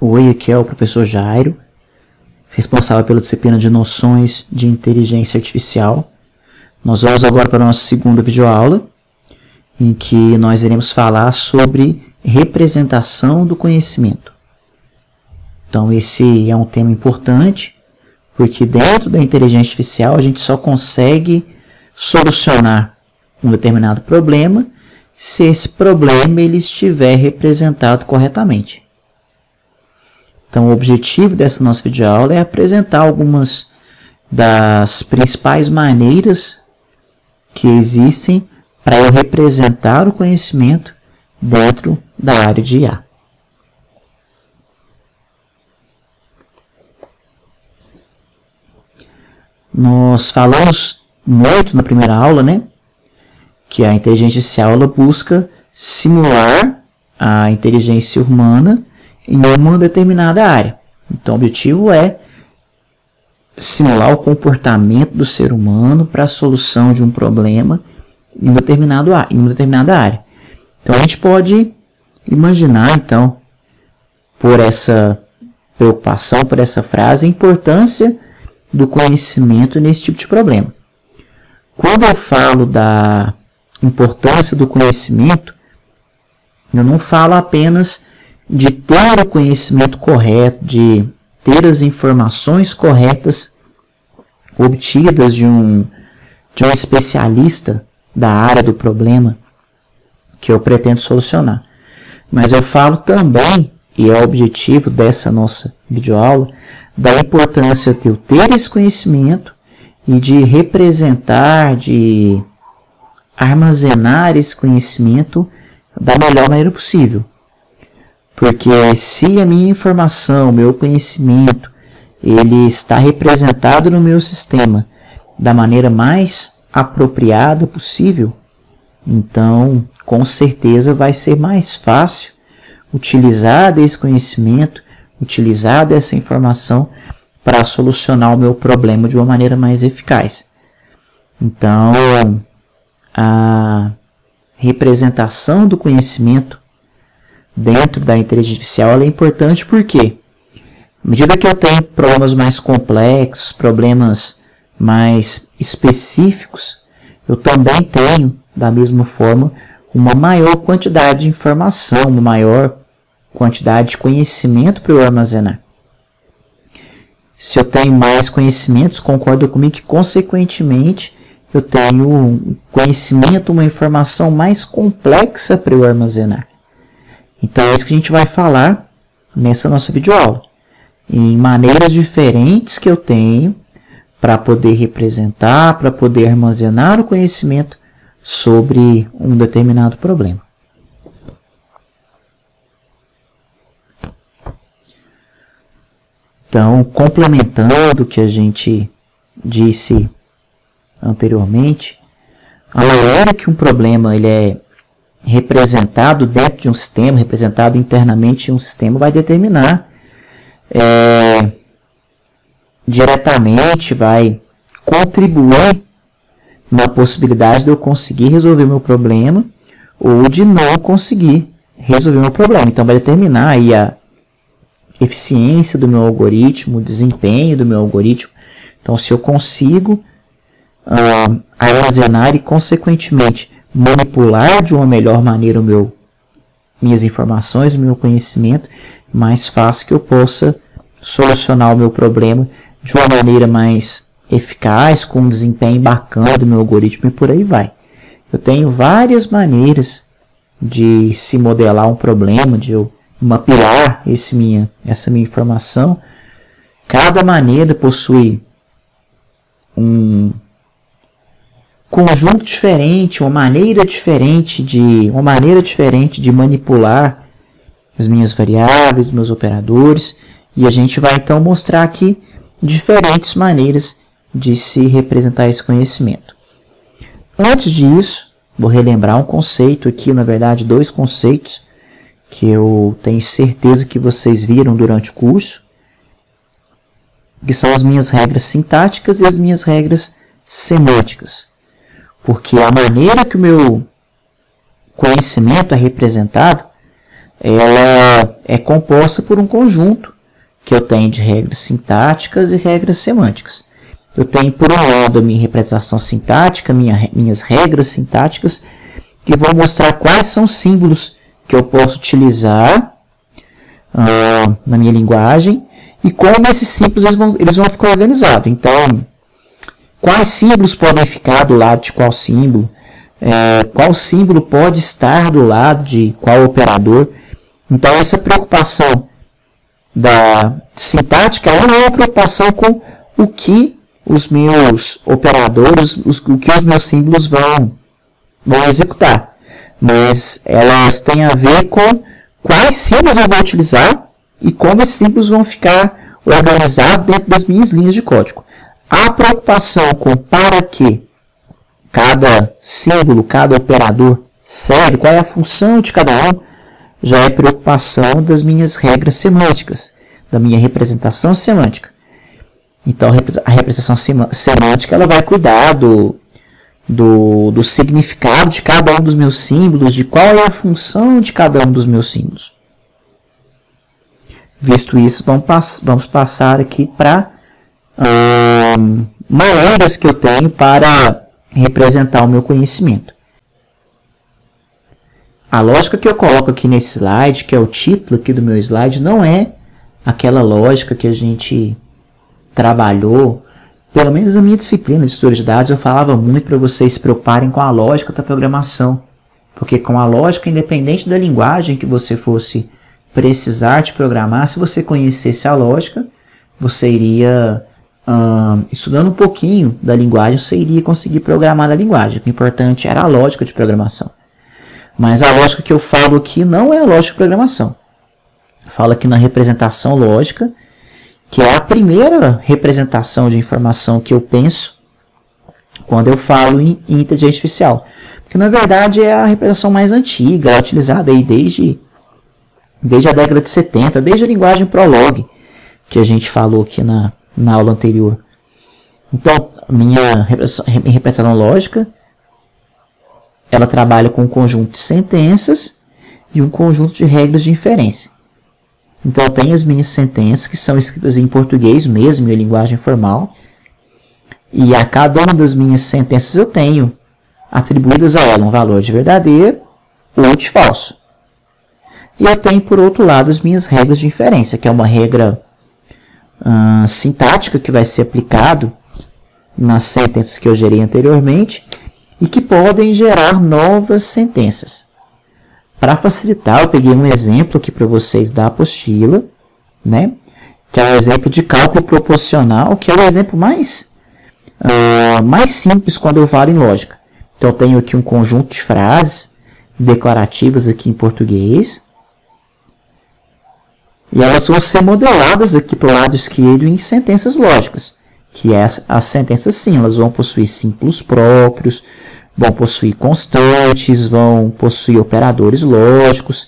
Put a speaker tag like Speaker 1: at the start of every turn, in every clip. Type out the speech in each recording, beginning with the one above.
Speaker 1: Oi, aqui é o professor Jairo, responsável pela disciplina de Noções de Inteligência Artificial. Nós vamos agora para a nossa segunda videoaula, em que nós iremos falar sobre representação do conhecimento. Então, esse é um tema importante, porque dentro da inteligência artificial a gente só consegue solucionar um determinado problema se esse problema ele estiver representado corretamente. Então, o objetivo dessa nossa videoaula é apresentar algumas das principais maneiras que existem para eu representar o conhecimento dentro da área de IA. Nós falamos muito na primeira aula, né, que a inteligência artificial ela busca simular a inteligência humana em uma determinada área. Então, o objetivo é simular o comportamento do ser humano para a solução de um problema em uma determinada área. Então, a gente pode imaginar, então, por essa preocupação, por essa frase, a importância do conhecimento nesse tipo de problema. Quando eu falo da importância do conhecimento, eu não falo apenas de ter o conhecimento correto, de ter as informações corretas obtidas de um especialista da área do problema que eu pretendo solucionar. Mas eu falo também, e é o objetivo dessa nossa videoaula, da importância de eu ter esse conhecimento e de representar, de armazenar esse conhecimento da melhor maneira possível. Porque se a minha informação, o meu conhecimento, ele está representado no meu sistema da maneira mais apropriada possível, então, com certeza, vai ser mais fácil utilizar desse conhecimento, utilizar dessa informação para solucionar o meu problema de uma maneira mais eficaz. Então, a representação do conhecimento dentro da inteligência artificial ela é importante porque, à medida que eu tenho problemas mais complexos, problemas mais específicos, eu também tenho, da mesma forma, uma maior quantidade de informação, uma maior quantidade de conhecimento para eu armazenar. Se eu tenho mais conhecimentos, concorda comigo que, consequentemente, eu tenho conhecimento, uma informação mais complexa para eu armazenar. Então, é isso que a gente vai falar nessa nossa videoaula. Em maneiras diferentes que eu tenho para poder representar, para poder armazenar o conhecimento sobre um determinado problema. Então, complementando o que a gente disse anteriormente, a maneira que um problema ele é representado dentro de um sistema, representado internamente em um sistema, vai determinar diretamente, vai contribuir na possibilidade de eu conseguir resolver o meu problema ou de não conseguir resolver o meu problema. Então, vai determinar aí a eficiência do meu algoritmo, o desempenho do meu algoritmo. Então, se eu consigo armazenar e, consequentemente, manipular de uma melhor maneira minhas informações, o meu conhecimento, mais fácil que eu possa solucionar o meu problema de uma maneira mais eficaz, com um desempenho bacana do meu algoritmo e por aí vai. Eu tenho várias maneiras de se modelar um problema, de eu mapear essa minha informação. Cada maneira possui um conjunto diferente, uma maneira diferente de manipular as minhas variáveis, meus operadores, e a gente vai então mostrar aqui diferentes maneiras de se representar esse conhecimento. Antes disso, vou relembrar um conceito aqui, na verdade, dois conceitos que eu tenho certeza que vocês viram durante o curso, que são as minhas regras sintáticas e as minhas regras semânticas. Porque a maneira que o meu conhecimento é representado, ela é composta por um conjunto que eu tenho de regras sintáticas e regras semânticas. Eu tenho, por um lado, a minha representação sintática, minhas regras sintáticas, que vão mostrar quais são os símbolos que eu posso utilizar na minha linguagem e como esses símbolos eles vão ficar organizados. Então, quais símbolos podem ficar do lado de qual símbolo, qual símbolo pode estar do lado de qual operador. Então, essa preocupação da sintática não é uma preocupação com o que os meus operadores, o que os meus símbolos vão executar, mas elas têm a ver com quais símbolos eu vou utilizar e como esses símbolos vão ficar organizados dentro das minhas linhas de código. A preocupação com para que cada símbolo, cada operador serve, qual é a função de cada um, já é preocupação das minhas regras semânticas, da minha representação semântica. Então, a representação semântica ela vai cuidar do significado de cada um dos meus símbolos, de qual é a função de cada um dos meus símbolos. Visto isso, vamos passar aqui para maneiras que eu tenho para representar o meu conhecimento. A lógica que eu coloco aqui nesse slide, que é o título aqui do meu slide, não é aquela lógica que a gente trabalhou, pelo menos na minha disciplina de história de dados, eu falava muito para vocês se preocuparem com a lógica da programação. Porque com a lógica, independente da linguagem que você fosse precisar de programar, se você conhecesse a lógica, você iria, estudando um pouquinho da linguagem, você iria conseguir programar na linguagem. O importante era a lógica de programação. Mas a lógica que eu falo aqui não é a lógica de programação. Eu falo aqui na representação lógica, que é a primeira representação de informação que eu penso quando eu falo em inteligência artificial. Porque, na verdade, é a representação mais antiga, é utilizada aí desde a década de 70, desde a linguagem Prolog, que a gente falou aqui na aula anterior. Então, a minha representação lógica, ela trabalha com um conjunto de sentenças e um conjunto de regras de inferência. Então, eu tenho as minhas sentenças, que são escritas em português mesmo, em linguagem formal. E a cada uma das minhas sentenças eu tenho atribuídas a ela um valor de verdadeiro ou de falso. E eu tenho, por outro lado, as minhas regras de inferência, que é uma regra sintática que vai ser aplicado nas sentenças que eu gerei anteriormente e que podem gerar novas sentenças. Para facilitar, eu peguei um exemplo aqui para vocês da apostila, né? Que é o exemplo de cálculo proposicional, que é o exemplo mais simples quando eu falo em lógica. Então, eu tenho aqui um conjunto de frases declarativas aqui em português. E elas vão ser modeladas aqui para o lado esquerdo em sentenças lógicas. Que as sentenças, sim, elas vão possuir símbolos próprios, vão possuir constantes, vão possuir operadores lógicos.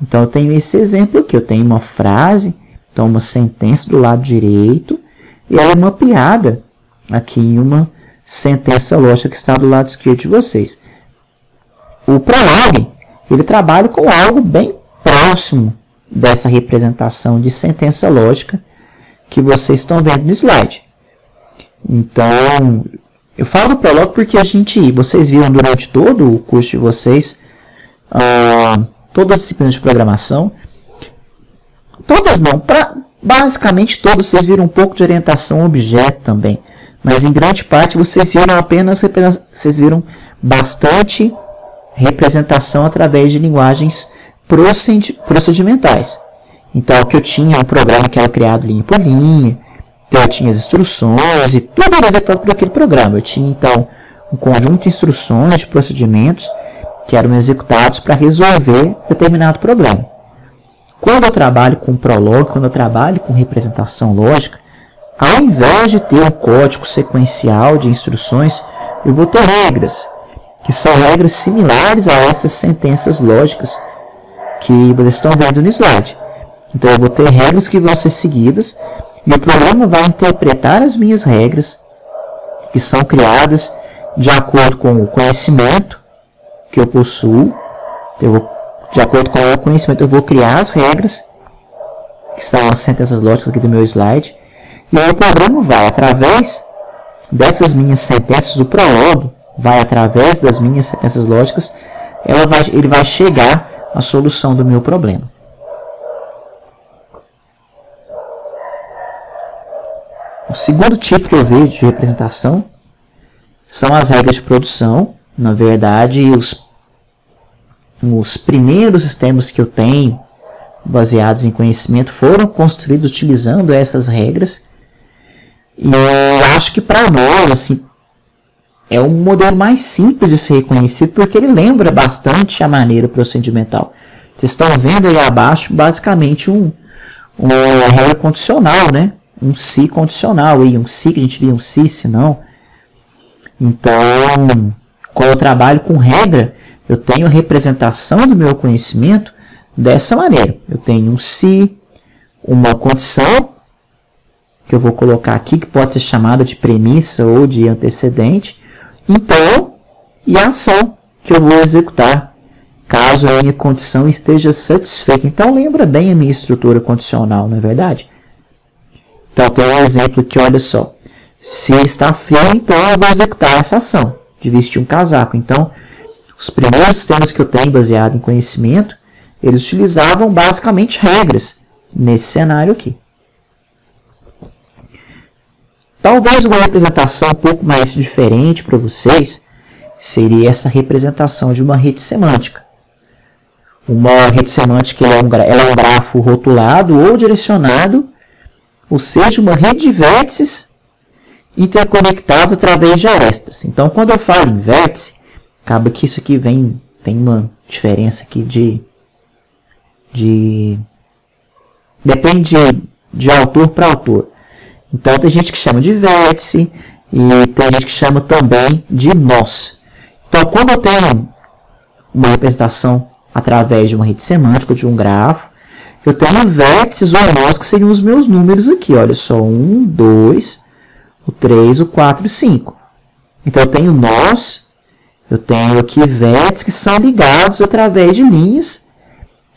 Speaker 1: Então, eu tenho esse exemplo aqui. Eu tenho uma frase, então uma sentença do lado direito, e ela é mapeada aqui em uma sentença lógica que está do lado esquerdo de vocês. O Prolog, ele trabalha com algo bem próximo dessa representação de sentença lógica que vocês estão vendo no slide. Então, eu falo do Prolog porque vocês viram durante todo o curso de vocês, todas as disciplinas de programação, todas não, basicamente todas vocês viram um pouco de orientação a objeto também, mas em grande parte vocês viram bastante representação através de linguagens procedimentais. Então, que eu tinha um programa que era criado linha por linha, então eu tinha as instruções e tudo era executado por aquele programa. Eu tinha, então, um conjunto de instruções, de procedimentos que eram executados para resolver determinado problema. Quando eu trabalho com Prolog, quando eu trabalho com representação lógica, ao invés de ter um código sequencial de instruções, eu vou ter regras, que são regras similares a essas sentenças lógicas que vocês estão vendo no slide. Então, eu vou ter regras que vão ser seguidas e o programa vai interpretar as minhas regras, que são criadas de acordo com o conhecimento que eu possuo. De acordo com o conhecimento, eu vou criar as regras que são as sentenças lógicas aqui do meu slide. E aí o programa vai através dessas minhas sentenças, o Prolog vai através das minhas sentenças lógicas, ele vai chegar à solução do meu problema. O segundo tipo que eu vejo de representação são as regras de produção. Na verdade, os primeiros sistemas que eu tenho, baseados em conhecimento, foram construídos utilizando essas regras. E eu acho que para nós, assim, é um modelo mais simples de ser reconhecido, porque ele lembra bastante a maneira procedimental. Vocês estão vendo aí abaixo, basicamente, uma regra condicional, né? Um se condicional, aí, um se que a gente via um se não. Então, quando eu trabalho com regra, eu tenho a representação do meu conhecimento dessa maneira. Eu tenho um se, uma condição, que eu vou colocar aqui, que pode ser chamada de premissa ou de antecedente, então, e a ação que eu vou executar, caso a minha condição esteja satisfeita. Então, lembra bem a minha estrutura condicional, não é verdade? Então, tem um exemplo aqui, olha só. Se está frio, então eu vou executar essa ação de vestir um casaco. Então, os primeiros sistemas que eu tenho baseado em conhecimento, eles utilizavam basicamente regras nesse cenário aqui. Talvez uma representação um pouco mais diferente para vocês seria essa representação de uma rede semântica. Uma rede semântica ela é um grafo rotulado ou direcionado, ou seja, uma rede de vértices interconectados através de arestas. Então, quando eu falo em vértice, acaba que isso aqui tem uma diferença aqui depende de autor para autor. Então, tem gente que chama de vértice e tem gente que chama também de nós. Então, quando eu tenho uma representação através de uma rede semântica, de um grafo, eu tenho vértices ou nós, que seriam os meus números aqui. Olha só, 1, 2, o 3, o 4 e o 5. Então, eu tenho nós, eu tenho aqui vértices que são ligados através de linhas,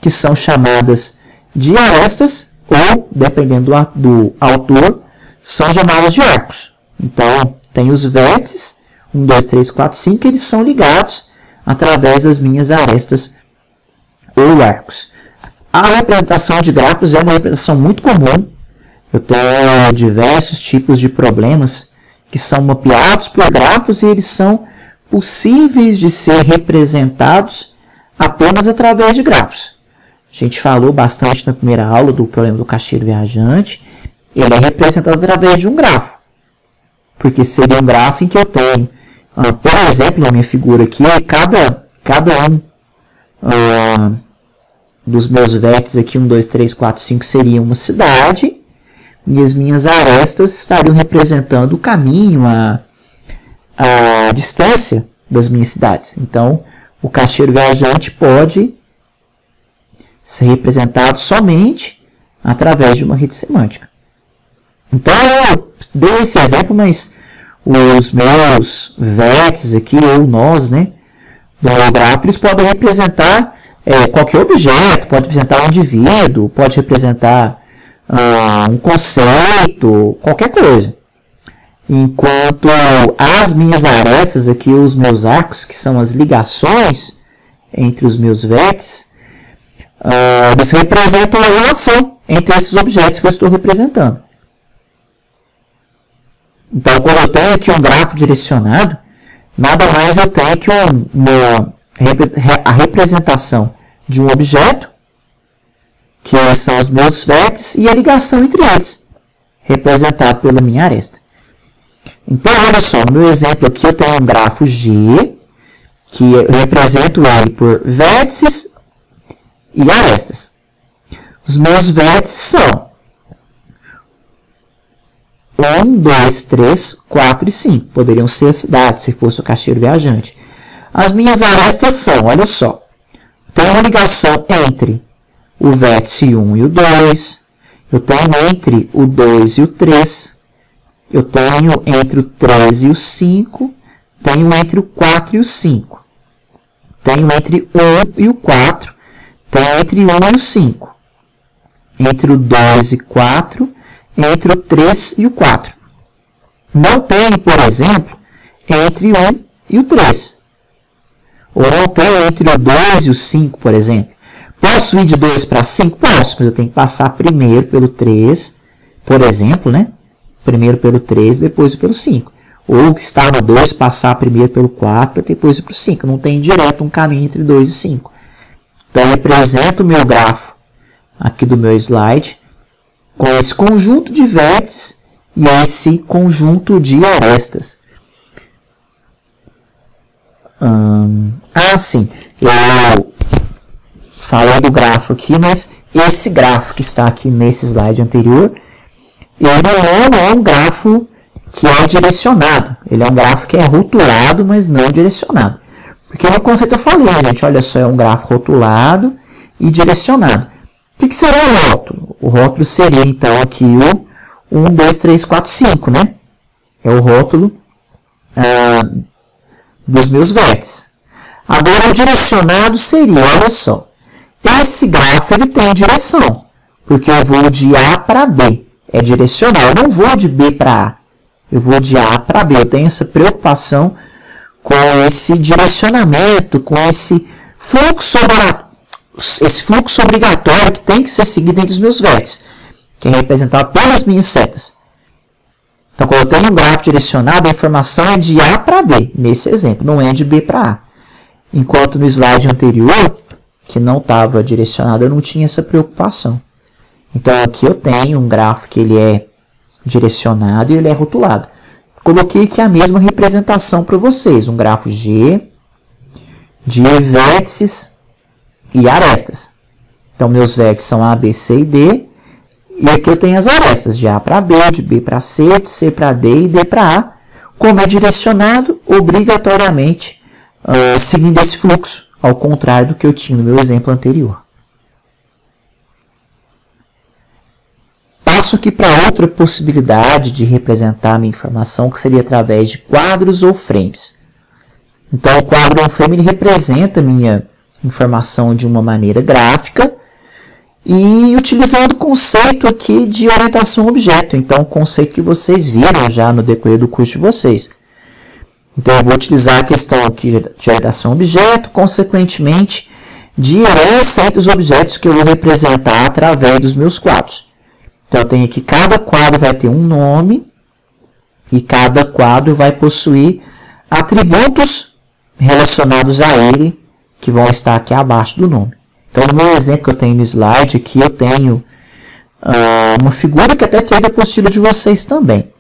Speaker 1: que são chamadas de arestas, ou, dependendo do autor, são chamadas de arcos. Então, tem os vértices, 1, 2, 3, 4, 5, eles são ligados através das minhas arestas ou arcos. A representação de grafos é uma representação muito comum. Eu tenho diversos tipos de problemas que são mapeados por grafos e eles são possíveis de ser representados apenas através de grafos. A gente falou bastante na primeira aula do problema do caixeiro viajante. Ele é representado através de um grafo. Porque seria um grafo em que eu tenho, por exemplo, na minha figura aqui, cada um dos meus vértices aqui, 1, 2, 3, 4, 5, seria uma cidade. E as minhas arestas estariam representando o caminho, a distância das minhas cidades. Então, o caixeiro viajante pode ser representado somente através de uma rede semântica. Então, eu dei esse exemplo, mas os meus vértices aqui, ou nós, né, do grafo, eles podem representar qualquer objeto, pode representar um indivíduo, pode representar um conceito, qualquer coisa. Enquanto as minhas arestas aqui, os meus arcos, que são as ligações entre os meus vértices, eles representam a relação entre esses objetos que eu estou representando. Então, quando eu tenho aqui um grafo direcionado, nada mais eu tenho que a representação de um objeto, que são os meus vértices, e a ligação entre eles, representado pela minha aresta. Então, olha só, no meu exemplo aqui eu tenho um grafo G, que eu represento ele por vértices e arestas. Os meus vértices são 1, 2, 3, 4 e 5. Poderiam ser as cidades, se fosse o caixeiro viajante. As minhas arestas são, olha só, tem uma ligação entre o vértice 1 e o 2, eu tenho entre o 2 e o 3, eu tenho entre o 3 e o 5, tenho entre o 4 e o 5, tenho entre o 1 e o 4, tenho entre o 1 e o 5. entre o 2 e 4, entre o 3 e o 4. Não tem, por exemplo, entre o 1 e o 3. Ou não tem entre o 2 e o 5, por exemplo. Posso ir de 2 para 5? Posso, mas eu tenho que passar primeiro pelo 3, por exemplo, né? Primeiro pelo 3, depois pelo 5. Ou estar no 2, passar primeiro pelo 4, depois para o 5. Não tem direto um caminho entre 2 e 5. Então, eu represento o meu grafo aqui do meu slide com esse conjunto de vértices e esse conjunto de arestas. Sim, eu falei do grafo aqui, mas esse grafo que está aqui nesse slide anterior, ele não é um grafo que é direcionado. Ele é um grafo que é rotulado, mas não direcionado. Porque no conceito eu falei, né, gente? Olha só, é um grafo rotulado e direcionado. O que seria o rótulo? O rótulo seria, então, aqui o 1, 2, 3, 4, 5, né? É o rótulo dos meus vértices. Agora, o direcionado seria, olha só, esse grafo ele tem direção, porque eu vou de A para B. É direcional, eu não vou de B para A, eu vou de A para B. Eu tenho essa preocupação com esse direcionamento, com esse fluxo obrigatório que tem que ser seguido entre os meus vértices, que é representado pelas minhas setas. Então, quando eu tenho um grafo direcionado, a informação é de A para B, nesse exemplo, não é de B para A. Enquanto no slide anterior, que não estava direcionado, eu não tinha essa preocupação. Então, aqui eu tenho um grafo que ele é direcionado e ele é rotulado. Coloquei aqui a mesma representação para vocês, um grafo G de vértices e arestas. Então, meus vértices são A, B, C e D. E aqui eu tenho as arestas de A para B, de B para C, de C para D e D para A. Como é direcionado, obrigatoriamente seguindo esse fluxo, ao contrário do que eu tinha no meu exemplo anterior. Passo aqui para outra possibilidade de representar a minha informação, que seria através de quadros ou frames. Então, o quadro ou um frame ele representa a minha informação de uma maneira gráfica e utilizando o conceito aqui de orientação objeto. Então, o conceito que vocês viram já no decorrer do curso de vocês. Então, eu vou utilizar a questão aqui de orientação objeto, consequentemente, de herança entre os objetos que eu vou representar através dos meus quadros. Então, eu tenho aqui, cada quadro vai ter um nome e cada quadro vai possuir atributos relacionados a ele que vão estar aqui abaixo do nome. Então, no meu exemplo que eu tenho no slide, aqui eu tenho uma figura que até tem da apostila de vocês também.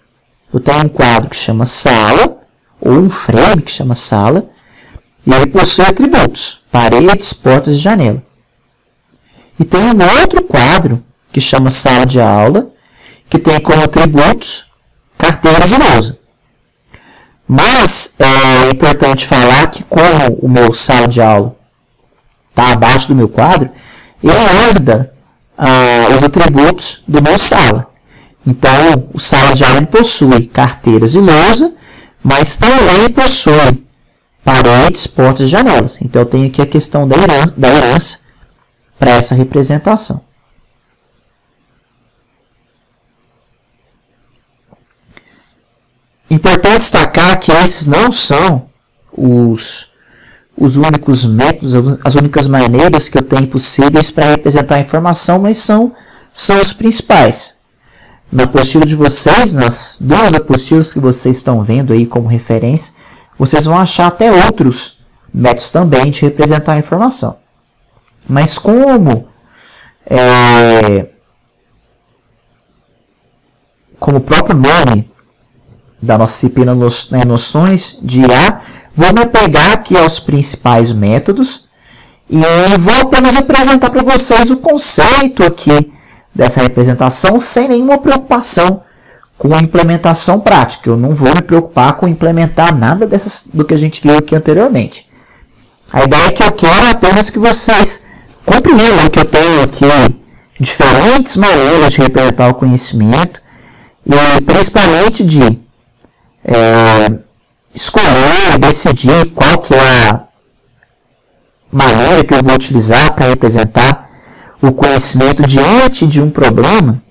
Speaker 1: Eu tenho um quadro que chama sala, ou um frame que chama sala, e ele possui atributos, paredes, portas e janela. E tem um outro quadro que chama sala de aula, que tem como atributos carteiras e lousa. Mas é importante falar que como o meu sala de aula está abaixo do meu quadro, ele herda os atributos do meu sala. Então, o sala de aula possui carteiras e lousa, mas também possui paredes, portas e janelas. Então, eu tenho aqui a questão da herança para essa representação. Importante destacar que esses não são os únicos métodos, as únicas maneiras que eu tenho possíveis para representar a informação, mas são os principais. Na apostila de vocês, nas duas apostilas que vocês estão vendo aí como referência, vocês vão achar até outros métodos também de representar a informação. Mas como o próprio nome da nossa disciplina Noções de IA, vou me apegar aqui aos principais métodos e vou apenas apresentar para vocês o conceito aqui dessa representação sem nenhuma preocupação com a implementação prática. Eu não vou me preocupar com implementar nada do que a gente viu aqui anteriormente. A ideia que eu quero é apenas que vocês compreendam que eu tenho aqui diferentes maneiras de representar o conhecimento e principalmente de escolher, decidir qual que é a maneira que eu vou utilizar para representar o conhecimento diante de um problema,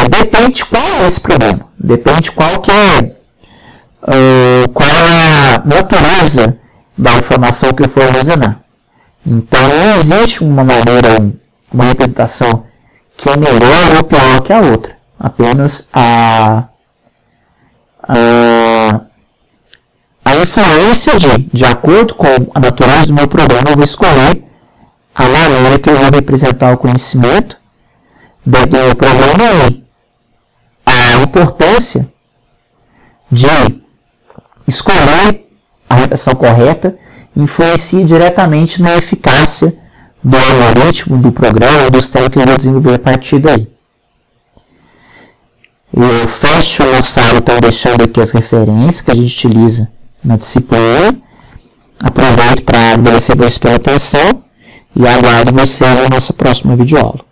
Speaker 1: depende de qual é esse problema, depende de qual é a natureza da informação que eu for armazenar. Então, não existe uma maneira, uma representação que é melhor ou pior que a outra. Apenas a influência de acordo com a natureza do meu problema, eu vou escolher a maneira que eu vou representar o conhecimento dentro do meu problema e a importância de escolher a representação correta influencia diretamente na eficácia do algoritmo, do programa, do sistema que eu vou desenvolver a partir daí. Eu fecho o nossa aula, então, deixando aqui as referências que a gente utiliza na disciplina. Aproveito para agradecer a vocês pela atenção e aguardo vocês na nossa próxima videoaula.